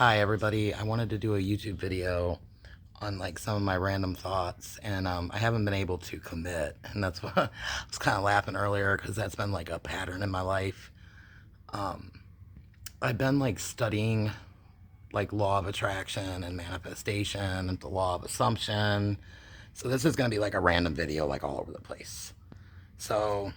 Hi everybody, I wanted to do a YouTube video on like some of my random thoughts and I haven't been able to commit, and that's what I was kind of laughing earlier because that's been like a pattern in my life. Um, I've been like studying like law of attraction and manifestation and the law of assumption. So this is going to be like a random video like all over the place. So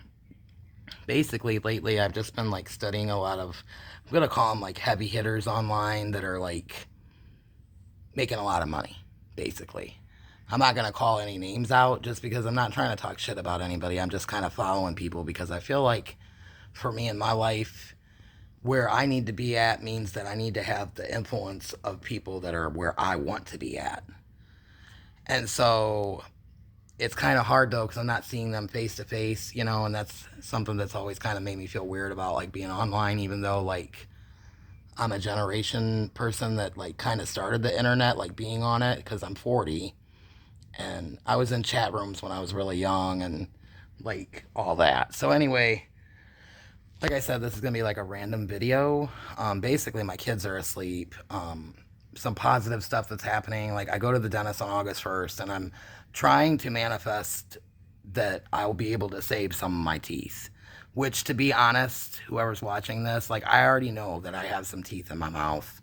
basically lately I've just been like studying a lot of, I'm going to call them like heavy hitters online that are like making a lot of money, basically. I'm not going to call any names out just because I'm not trying to talk shit about anybody. I'm just kind of following people because I feel like for me in my life, where I need to be at means that I need to have the influence of people that are where I want to be at. And so it's kind of hard though because I'm not seeing them face to face, and that's something that's always kind of made me feel weird about like being online, even though like I'm a generation person that like kind of started the internet, like being on it because I'm 40, and I was in chat rooms when I was really young and like all that. So anyway, like I said, this is gonna be like a random video. Basically, my kids are asleep. Some positive stuff that's happening. Like I go to the dentist on August 1st, and I'm trying to manifest that I will be able to save some of my teeth. Which, to be honest, whoever's watching this, like I already know that I have some teeth in my mouth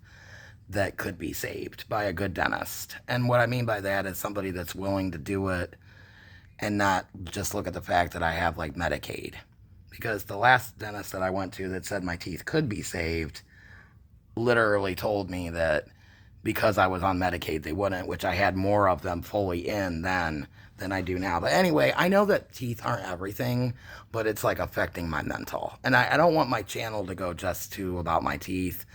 that could be saved by a good dentist. And what I mean by that is somebody that's willing to do it and not just look at the fact that I have like Medicaid. Because the last dentist that I went to that said my teeth could be saved literally told me that because I was on Medicaid, they wouldn't, which I had more of them fully in then than I do now. But anyway, I know that teeth aren't everything, but it's like affecting my mental. And I don't want my channel to go just to about my teeth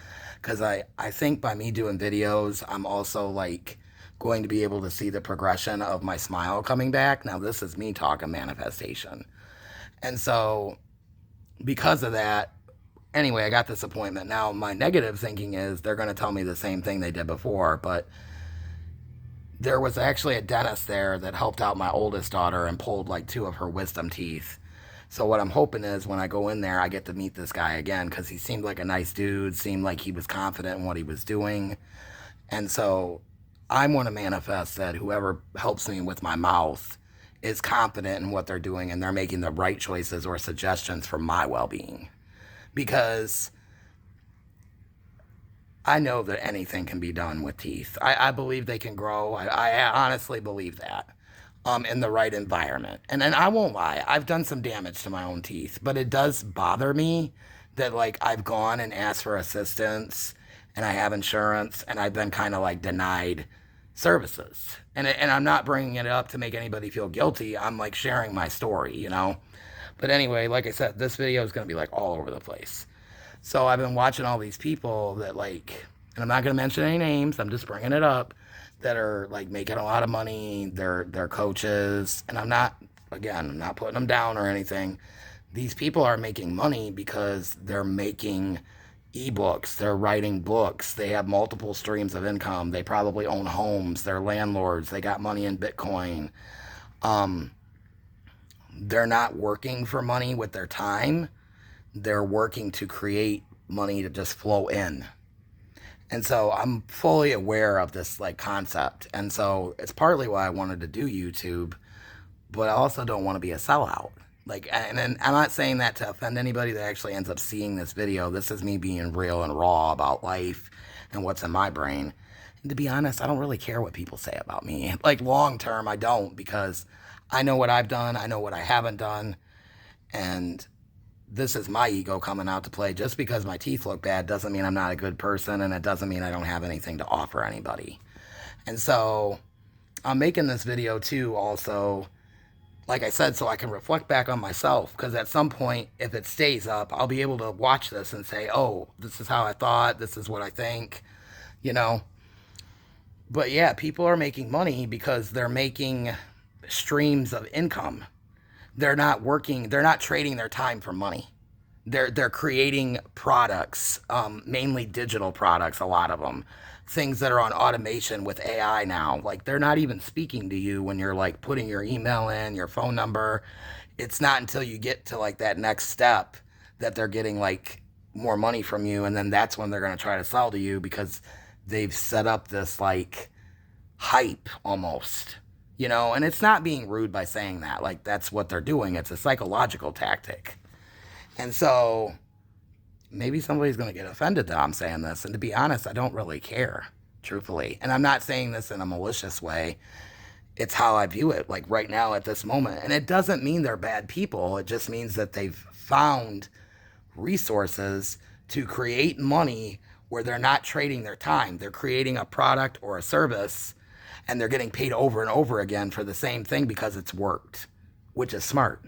because I think by me doing videos, I'm also like going to be able to see the progression of my smile coming back. Now, this is me talking manifestation. And so, because of that, anyway, I got this appointment. Now, my negative thinking is they're going to tell me the same thing they did before, but there was actually a dentist there that helped out my oldest daughter and pulled like two of her wisdom teeth. So what I'm hoping is when I go in there, I get to meet this guy again because he seemed like a nice dude, seemed like he was confident in what he was doing. And so I want to manifest that whoever helps me with my mouth is confident in what they're doing and they're making the right choices or suggestions for my well-being. Because I know that anything can be done with teeth. I believe they can grow. I honestly believe that in the right environment. And I won't lie, I've done some damage to my own teeth, but it does bother me that like I've gone and asked for assistance and I have insurance and I've been kind of like denied services. And I'm not bringing it up to make anybody feel guilty. I'm like sharing my story. But anyway, like I said, this video is going to be like all over the place. So I've been watching all these people that like, and I'm not going to mention any names, I'm just bringing it up, that are like making a lot of money. They're coaches, and I'm not putting them down or anything. These people are making money because they're making ebooks, they're writing books, they have multiple streams of income, they probably own homes, they're landlords, they got money in Bitcoin. Um, they're not working for money with their time, they're working to create money to just flow in. And so I'm fully aware of this like concept. And so it's partly why I wanted to do YouTube, but I also don't want to be a sellout. Like, and I'm not saying that to offend anybody that actually ends up seeing this video. This is me being real and raw about life and what's in my brain. And to be honest, I don't really care what people say about me. Like long term, I don't, because I know what I've done. I know what I haven't done. And this is my ego coming out to play. Just because my teeth look bad doesn't mean I'm not a good person, and it doesn't mean I don't have anything to offer anybody. And so I'm making this video too also, like I said, so I can reflect back on myself, because at some point, if it stays up, I'll be able to watch this and say, oh, this is how I thought, this is what I think, you know. But yeah, people are making money because they're making streams of income. They're not working, they're not trading their time for money. They're creating products, mainly digital products, a lot of them. Things that are on automation with AI now. Like they're not even speaking to you when you're like putting your email in, your phone number. It's not until you get to like that next step that they're getting like more money from you, and then that's when they're going to try to sell to you, because they've set up this like hype almost, you know, and it's not being rude by saying that. Like, that's what they're doing. It's a psychological tactic. And so maybe somebody's going to get offended that I'm saying this. And to be honest, I don't really care, truthfully. And I'm not saying this in a malicious way. It's how I view it, like right now at this moment. And it doesn't mean they're bad people. It just means that they've found resources to create money where they're not trading their time. They're creating a product or a service, and they're getting paid over and over again for the same thing because it's worked, which is smart.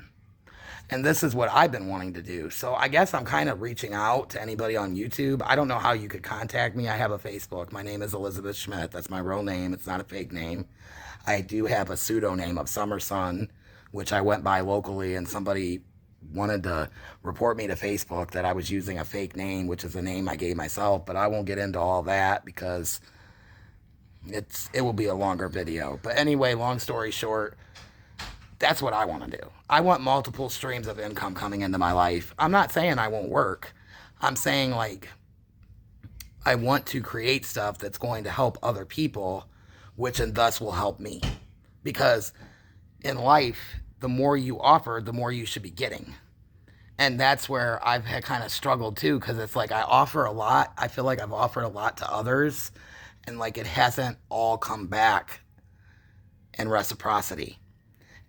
And this is what I've been wanting to do. So I guess I'm kind of reaching out to anybody on YouTube. I don't know how you could contact me. I have a Facebook. My name is Elizabeth Schmidt. That's my real name. It's not a fake name. I do have a pseudonym of Summer Sun, which I went by locally, and somebody wanted to report me to Facebook that I was using a fake name, which is a name I gave myself. But I won't get into all that because it will be a longer video. But anyway, long story short, that's what I want to do. I want multiple streams of income coming into my life. I'm not saying I won't work. I'm saying, like, I want to create stuff that's going to help other people, which and thus will help me. Because in life, the more you offer, the more you should be getting. And that's where I've had kind of struggled too, because it's like I offer a lot. I feel like I've offered a lot to others, and like it hasn't all come back in reciprocity.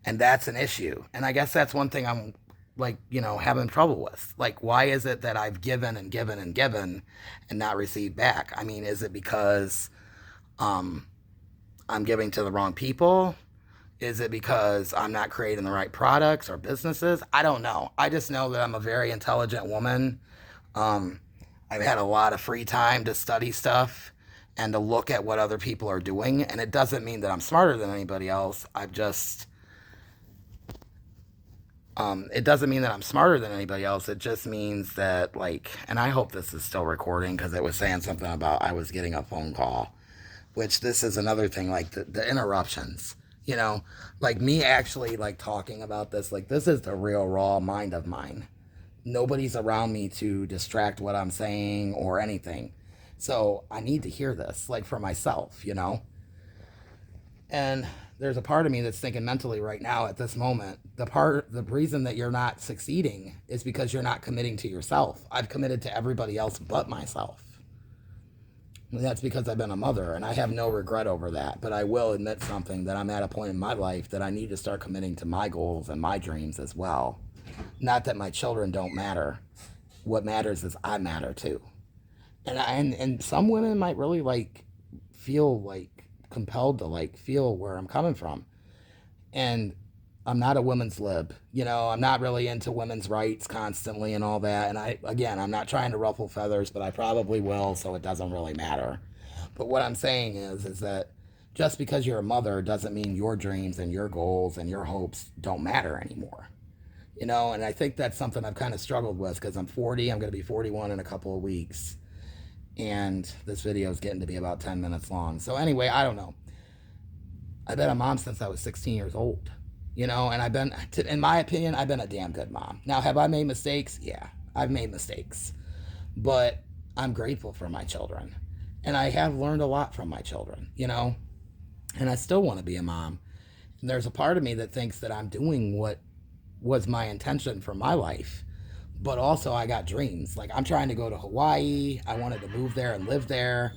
And that's an issue. And I guess that's one thing I'm like, you know, having trouble with. Like, why is it that I've given and given and given and not received back? I mean, is it because I'm giving to the wrong people? Is it because I'm not creating the right products or businesses? I don't know. I just know that I'm a very intelligent woman. I've had a lot of free time to study stuff and to look at what other people are doing. And it doesn't mean that I'm smarter than anybody else. It doesn't mean that I'm smarter than anybody else. It just means that, like, and I hope this is still recording because it was saying something about I was getting a phone call, which this is another thing, like the interruptions, you know, like me actually like talking about this, like this is the real raw mind of mine. Nobody's around me to distract what I'm saying or anything. So I need to hear this, like for myself, you know? And there's a part of me that's thinking mentally right now at this moment, the reason that you're not succeeding is because you're not committing to yourself. I've committed to everybody else but myself. And that's because I've been a mother, and I have no regret over that. But I will admit something, that I'm at a point in my life that I need to start committing to my goals and my dreams as well. Not that my children don't matter. What matters is I matter too. And some women might really like feel like compelled to like feel where I'm coming from. And I'm not a women's lib, you know, I'm not really into women's rights constantly and all that. And I'm not trying to ruffle feathers, but I probably will, so it doesn't really matter. But what I'm saying is that just because you're a mother doesn't mean your dreams and your goals and your hopes don't matter anymore. You know, and I think that's something I've kind of struggled with because I'm 40, I'm going to be 41 in a couple of weeks. And this video is getting to be about 10 minutes long. So anyway, I don't know. I've been a mom since I was 16 years old, you know, and in my opinion, I've been a damn good mom. Now, have I made mistakes? Yeah, I've made mistakes, but I'm grateful for my children, and I have learned a lot from my children, you know, and I still want to be a mom. And there's a part of me that thinks that I'm doing what was my intention for my life. But also I got dreams. Like I'm trying to go to Hawaii. I wanted to move there and live there.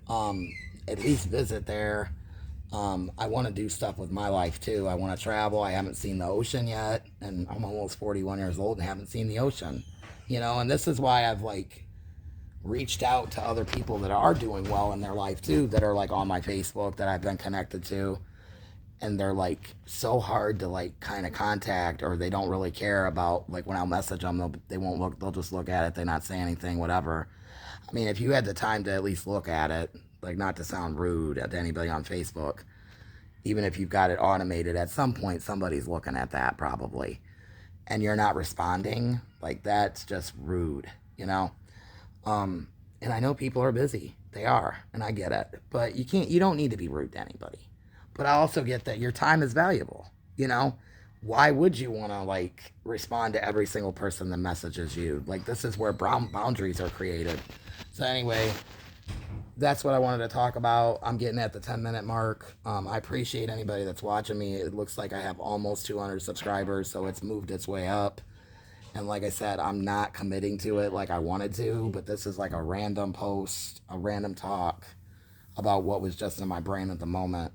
At least visit there. I want to do stuff with my life too. I want to travel. I haven't seen the ocean yet. And I'm almost 41 years old and haven't seen the ocean. You know, and this is why I've like reached out to other people that are doing well in their life too, that are like on my Facebook that I've been connected to. And they're like so hard to like kind of contact, or they don't really care about, like when I'll message them, they won't look, they'll just look at it, they not say anything, whatever. I mean, if you had the time to at least look at it, like not to sound rude to anybody on Facebook, even if you've got it automated, at some point somebody's looking at that probably, and you're not responding, like that's just rude, you know? And I know people are busy, they are, and I get it, but you don't need to be rude to anybody. But I also get that your time is valuable, you know? Why would you want to, like, respond to every single person that messages you? Like, this is where boundaries are created. So anyway, that's what I wanted to talk about. I'm getting at the 10-minute mark. I appreciate anybody that's watching me. It looks like I have almost 200 subscribers, so it's moved its way up. And like I said, I'm not committing to it like I wanted to, but this is like a random post, a random talk about what was just in my brain at the moment.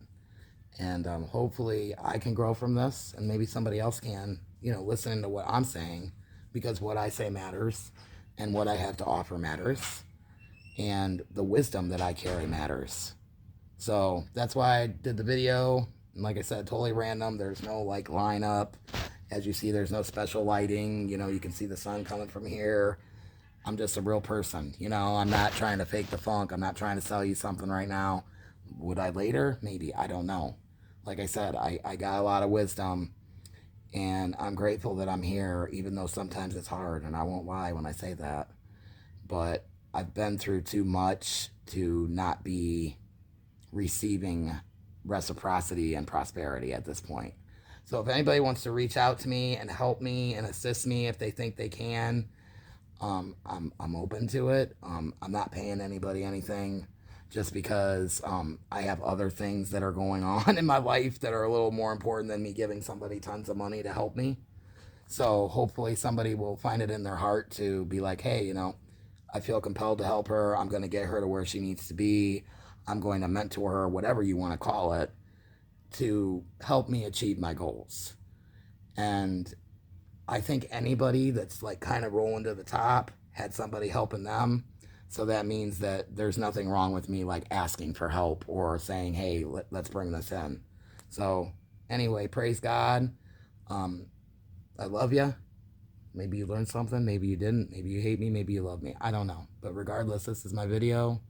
And hopefully I can grow from this, and maybe somebody else can, listening to what I'm saying, because what I say matters, and what I have to offer matters, and the wisdom that I carry matters. So that's why I did the video. And like I said, totally random. There's no like lineup. As you see, there's no special lighting. You can see the sun coming from here. I'm just a real person. I'm not trying to fake the funk. I'm not trying to sell you something right now. Would I later? Maybe. I don't know. Like I said, I got a lot of wisdom, and I'm grateful that I'm here, even though sometimes it's hard, and I won't lie when I say that. But I've been through too much to not be receiving reciprocity and prosperity at this point. So if anybody wants to reach out to me and help me and assist me if they think they can, I'm open to it. I'm not paying anybody anything, just because I have other things that are going on in my life that are a little more important than me giving somebody tons of money to help me. So hopefully somebody will find it in their heart to be like, hey, I feel compelled to help her. I'm going to get her to where she needs to be. I'm going to mentor her, whatever you want to call it, to help me achieve my goals. And I think anybody that's like kind of rolling to the top had somebody helping them. So that means that there's nothing wrong with me like asking for help or saying, hey, let's bring this in. So anyway, praise God. I love you. Maybe you learned something. Maybe you didn't. Maybe you hate me. Maybe you love me. I don't know. But regardless, this is my video.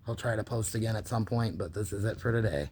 I'll try to post again at some point, but this is it for today.